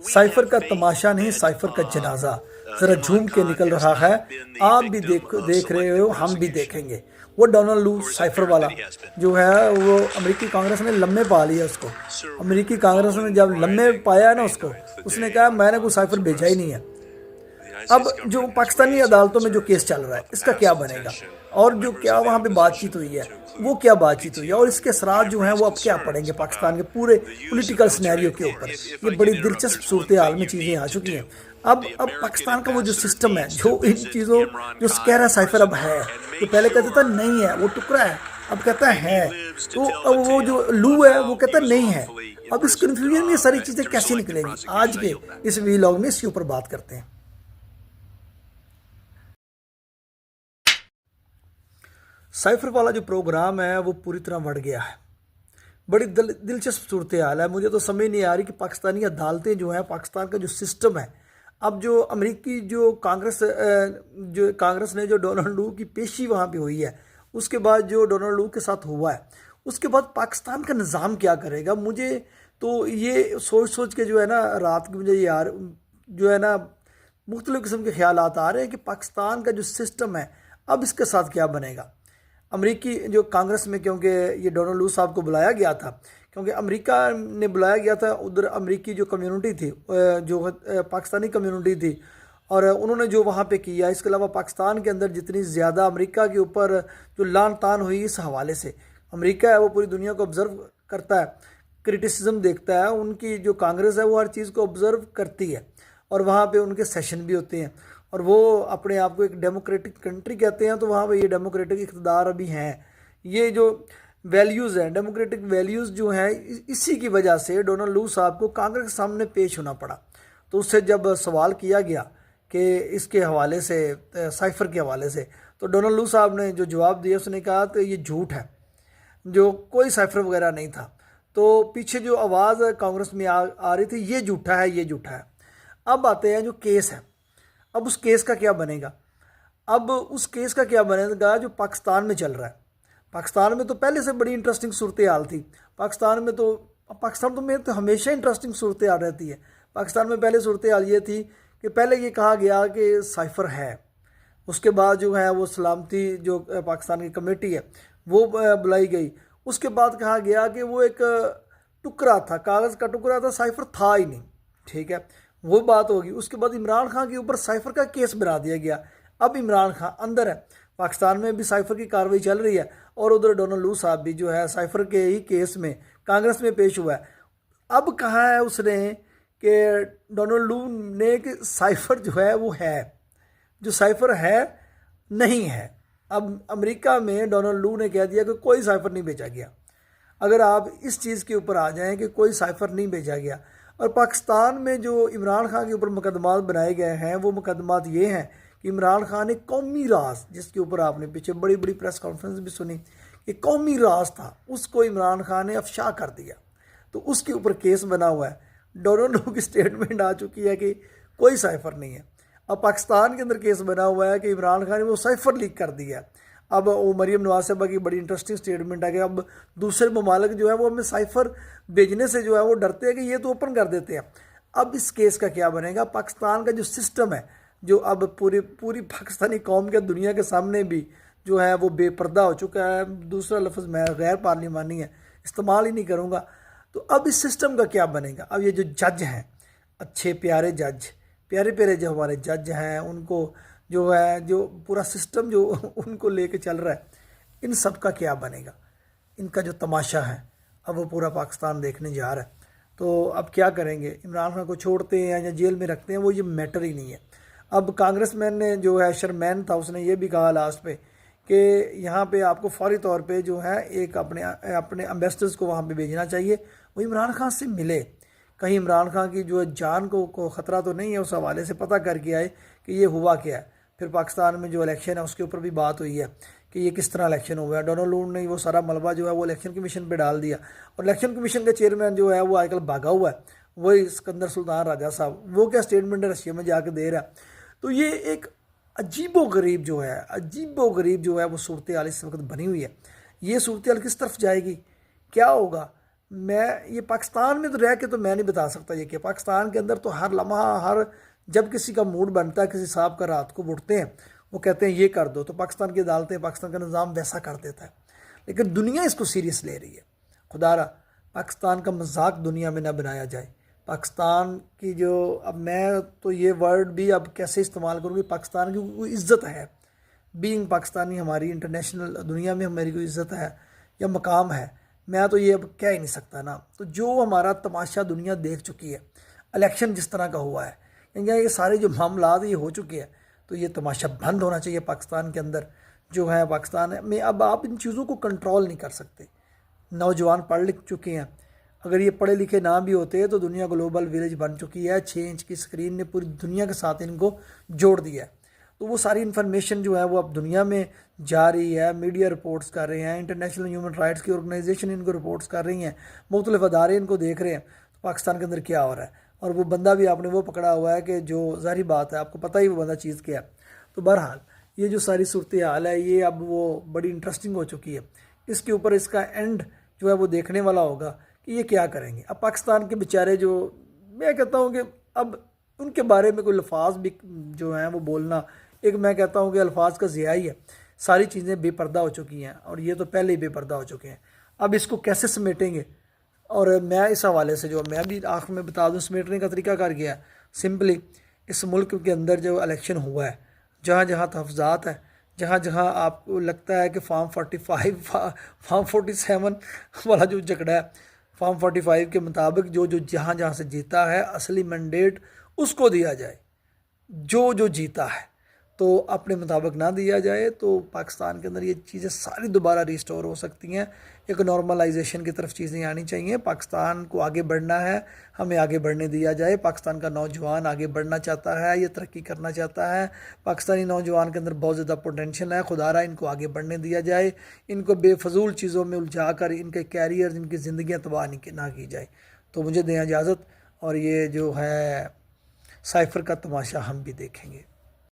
Cipher का तमाशा नहीं, cipher का जनाजा जरा झूम के निकल रहा है। आप भी देख रहे हो, हम भी देखेंगे। वो डोनाल्ड लू साइफर वाला जो है, वो अमेरिकी कांग्रेस ने लम्बे पा लिया उसको। अमेरिकी कांग्रेस ने जब लम्बे पाया ना उसको, उसने कहा मैंने कोई साइफर भेजा ही नहीं है। अब जो पाकिस्तानी अदालतों में जो केस चल रहा है, इसका क्या बनेगा, और जो क्या वहाँ पे बातचीत हुई है, वो क्या बातचीत हुई है, और इसके असरात जो हैं वो अब क्या पड़ेंगे पाकिस्तान के पूरे पॉलिटिकल सिनेरियो के ऊपर। ये बड़ी दिलचस्प सूरत हाल में चीज़ें आ चुकी हैं। अब पाकिस्तान का वो जो सिस्टम है, जो इन चीज़ों जो कह रहा साइफर अब है, तो पहले कहता था नहीं है, वो टुकड़ा है, अब कहता है। तो अब वो जो लू है वो कहता नहीं है। अब इस कन्फ्यूजन में ये सारी चीज़ें कैसे निकलेंगी, आज के इस वीलॉग में इसके ऊपर बात करते हैं। साइफर वाला जो प्रोग्राम है वो पूरी तरह बढ़ गया है। बड़ी दिलचस्प सूरत हाल है। मुझे तो समझ नहीं आ रही कि पाकिस्तानी अदालतें जो हैं, पाकिस्तान का जो सिस्टम है, अब जो अमेरिकी जो कांग्रेस ने जो डोनाल्ड लू की पेशी वहाँ पे हुई है, उसके बाद जो डोनाल्ड लू के साथ हुआ है, उसके बाद पाकिस्तान का निज़ाम क्या करेगा। मुझे तो ये सोच सोच के जो है ना, रात की मुझे यार जो है ना मुख्तलिफ़ किस्म के ख्याल आ रहे हैं कि पाकिस्तान का जो सिस्टम है अब इसके साथ क्या बनेगा। अमेरिकी जो कांग्रेस में, क्योंकि ये डोनाल्ड लू साहब को बुलाया गया था, क्योंकि अमेरिका ने बुलाया गया था, उधर अमेरिकी जो कम्युनिटी थी, जो पाकिस्तानी कम्युनिटी थी, और उन्होंने जो वहाँ पे किया। इसके अलावा पाकिस्तान के अंदर जितनी ज़्यादा अमेरिका के ऊपर जो लान तान हुई, इस हवाले से अमेरिका है वो पूरी दुनिया को ऑब्ज़र्व करता है, क्रिटिसिज्म देखता है। उनकी जो कांग्रेस है वो हर चीज़ को ऑब्ज़र्व करती है, और वहाँ पे उनके सेशन भी होते हैं, और वो अपने आप को एक डेमोक्रेटिक कंट्री कहते हैं। तो वहाँ पे ये डेमोक्रेटिक इक़्तिदार अभी हैं। ये जो वैल्यूज़ हैं, डेमोक्रेटिक वैल्यूज़ जो हैं, इसी की वजह से डोनाल्ड लू साहब को कांग्रेस के सामने पेश होना पड़ा। तो उससे जब सवाल किया गया कि इसके हवाले से, साइफर के हवाले से, तो डोनाल्ड लू साहब ने जो जवाब दिया, उसने कहा कि ये झूठ है, जो कोई साइफर वगैरह नहीं था। तो पीछे जो आवाज़ कांग्रेस में आ रही थी, ये झूठा है, ये झूठा है। अब आते हैं जो केस है, अब उस केस का क्या बनेगा। अब उस केस का क्या बनेगा जो पाकिस्तान में चल रहा है। पाकिस्तान में तो पहले से बड़ी इंटरेस्टिंग सूरत हाल थी। पाकिस्तान तो में तो हमेशा इंटरेस्टिंग सूरत हाल रहती है। पाकिस्तान में पहले सूरत हाल ये थी कि पहले ये कहा गया कि साइफर है, उसके बाद जो है वो सलामती जो पाकिस्तान की कमेटी है वो बुलाई गई। उसके बाद कहा गया कि वो एक टुकड़ा था, कागज़ का टुकड़ा था, साइफर था ही नहीं। ठीक है, वो बात होगी। उसके बाद इमरान खान के ऊपर साइफर का केस बना दिया गया। अब इमरान खान अंदर है, पाकिस्तान में भी साइफर की कार्रवाई चल रही है, और उधर डोनाल्ड लू साहब भी जो है साइफर के ही केस में कांग्रेस में पेश हुआ है। अब कहा है उसने कि डोनाल्ड लू ने कि साइफर जो है वो है, जो साइफर है नहीं है। अब अमेरिका में डोनाल्ड लू ने कह दिया कि कोई साइफर नहीं भेजा गया। अगर आप इस चीज़ के ऊपर आ जाएं कि कोई साइफर नहीं भेजा गया, और पाकिस्तान में जो इमरान खान के ऊपर मुकदमात बनाए गए हैं, वो मुकदमात ये हैं कि इमरान खान एक कौमी राज, जिसके ऊपर आपने पीछे बड़ी बड़ी प्रेस कॉन्फ्रेंस भी सुनी, कि कौमी राज था, उसको इमरान खान ने अफशा कर दिया। तो उसके ऊपर केस बना हुआ है। डोनाल्ड लू की स्टेटमेंट आ चुकी है कि कोई साइफर नहीं है। अब पाकिस्तान के अंदर केस बना हुआ है कि इमरान खान ने वो साइफर लीक कर दिया। अब वो मरीम नवाज साहबा की बड़ी इंटरेस्टिंग स्टेटमेंट है कि अब दूसरे ममालिक जो है वो हमें साइफर भेजने से जो है वो डरते हैं कि ये तो ओपन कर देते हैं। अब इस केस का क्या बनेगा। पाकिस्तान का जो सिस्टम है, जो अब पूरी पाकिस्तानी कौम के दुनिया के सामने भी जो है वो बेपर्दा हो चुका है। दूसरा लफ्ज़ मैं गैर पार्लिमानी है, इस्तेमाल ही नहीं करूँगा। तो अब इस सिस्टम का क्या बनेगा। अब ये जो जज हैं, अच्छे प्यारे जज, प्यारे प्यारे जो हमारे जज हैं, उनको जो है जो पूरा सिस्टम जो उनको लेके चल रहा है, इन सब का क्या बनेगा। इनका जो तमाशा है अब वो पूरा पाकिस्तान देखने जा रहा है। तो अब क्या करेंगे, इमरान खान को छोड़ते हैं या जेल में रखते हैं, वो ये मैटर ही नहीं है। अब कांग्रेसमैन ने जो है, शर्मैन था, उसने ये भी कहा लास्ट पे कि यहाँ पे आपको फौरी तौर पे जो है एक अपने एम्बेसडर्स को वहाँ पे भेजना चाहिए, वो इमरान खान से मिले, कहीं इमरान खान की जो जान को ख़तरा तो नहीं है, उस हवाले से पता करके आए कि ये हुआ क्या है। फिर पाकिस्तान में जो इलेक्शन है उसके ऊपर भी बात हुई है कि ये किस तरह इलेक्शन हुआ है। डोनाल्ड लू ने वो सारा मलबा जो है वो इलेक्शन कमीशन पे डाल दिया, और इलेक्शन कमीशन का चेयरमैन जो है वो आजकल भागा हुआ है, वही सिकंदर सुल्तान राजा साहब। वो क्या स्टेटमेंट रशिया में जाके दे रहा है। तो ये एक अजीबोगरीब जो है वो सूरत हाल इस वक्त बनी हुई है। ये सूरत हाल किस तरफ जाएगी, क्या होगा। मैं ये पाकिस्तान में तो रह के तो मैं नहीं बता सकता ये कि पाकिस्तान के अंदर तो हर लम्हा हर जब किसी का मूड बनता है, किसी साहब का रात को उठते हैं, वो कहते हैं ये कर दो, तो पाकिस्तान की अदालतें, पाकिस्तान का निज़ाम वैसा कर देता है। लेकिन दुनिया इसको सीरियस ले रही है। खुदारा पाकिस्तान का मजाक दुनिया में ना बनाया जाए। पाकिस्तान की जो, अब मैं तो ये वर्ड भी अब कैसे इस्तेमाल करूँगी, पाकिस्तान की कोई इज़्ज़त है, बीइंग पाकिस्तानी हमारी इंटरनेशनल दुनिया में हमारी कोई इज़्ज़त है या मकाम है, मैं तो ये अब कह ही नहीं सकता ना। तो जो हमारा तमाशा दुनिया देख चुकी है, इलेक्शन जिस तरह का हुआ है या ये सारे जो मामलात ये हो चुके हैं, तो ये तमाशा बंद होना चाहिए पाकिस्तान के अंदर जो है। पाकिस्तान में अब आप इन चीज़ों को कंट्रोल नहीं कर सकते। नौजवान पढ़ लिख चुके हैं, अगर ये पढ़े लिखे ना भी होते तो दुनिया ग्लोबल विलेज बन चुकी है। 6 इंच की स्क्रीन ने पूरी दुनिया के साथ इनको जोड़ दिया है। तो वो सारी इन्फॉर्मेशन जो है वो अब दुनिया में जा रही है, मीडिया रिपोर्ट्स कर रहे हैं, इंटरनेशनल ह्यूमन राइट्स की ऑर्गेनाइजेशन इनको रिपोर्ट्स कर रही हैं, मुख्तलिफ अदारे इनको देख रहे हैं तो पाकिस्तान के अंदर क्या हो रहा है। और वो बंदा भी आपने वो पकड़ा हुआ है कि जो ज़ाहिर बात है आपको पता ही वो बंदा चीज़ क्या है। तो बहरहाल ये जो सारी सूरत हाल है ये अब वो बड़ी इंटरेस्टिंग हो चुकी है। इसके ऊपर इसका एंड जो है वो देखने वाला होगा कि ये क्या करेंगे। अब पाकिस्तान के बेचारे जो, मैं कहता हूँ कि अब उनके बारे में कोई अल्फाज भी जो हैं वो बोलना, एक मैं कहता हूँ कि अल्फाज का ज़िया ही है। सारी चीज़ें बेपर्दा हो चुकी हैं और ये तो पहले ही बेपर्दा हो चुके हैं। अब इसको कैसे समेटेंगे, और मैं इस हवाले से जो मैं भी आखिर में बता दूँ समेटने का तरीका कर गया। सिंपली इस मुल्क के अंदर जो इलेक्शन हुआ है, जहाँ जहाँ तहफ़्ज़ात है, जहाँ जहाँ आपको लगता है कि फार्म 45 फार्म 47 वाला जो झगड़ा है, फार्म 45 के मुताबिक जो जो जहाँ जहाँ से जीता है असली मैंडेट उसको दिया जाए। जो जो जीता है तो अपने मुताबिक ना दिया जाए तो पाकिस्तान के अंदर ये चीज़ें सारी दोबारा रिस्टोर हो सकती हैं। एक नॉर्मलाइजेशन की तरफ चीज़ें आनी चाहिए। पाकिस्तान को आगे बढ़ना है, हमें आगे बढ़ने दिया जाए। पाकिस्तान का नौजवान आगे बढ़ना चाहता है, ये तरक्की करना चाहता है। पाकिस्तानी नौजवान के अंदर बहुत ज़्यादा पोटेंशियल है, खुदारा इनको आगे बढ़ने दिया जाए। इनको बेफजूल चीज़ों में उलझा कर इनके कैरियर, इनकी ज़िंदगियाँ तबाह ना की जाए। तो मुझे दें इजाज़त, और ये जो है साइफ़र का तमाशा हम भी देखेंगे।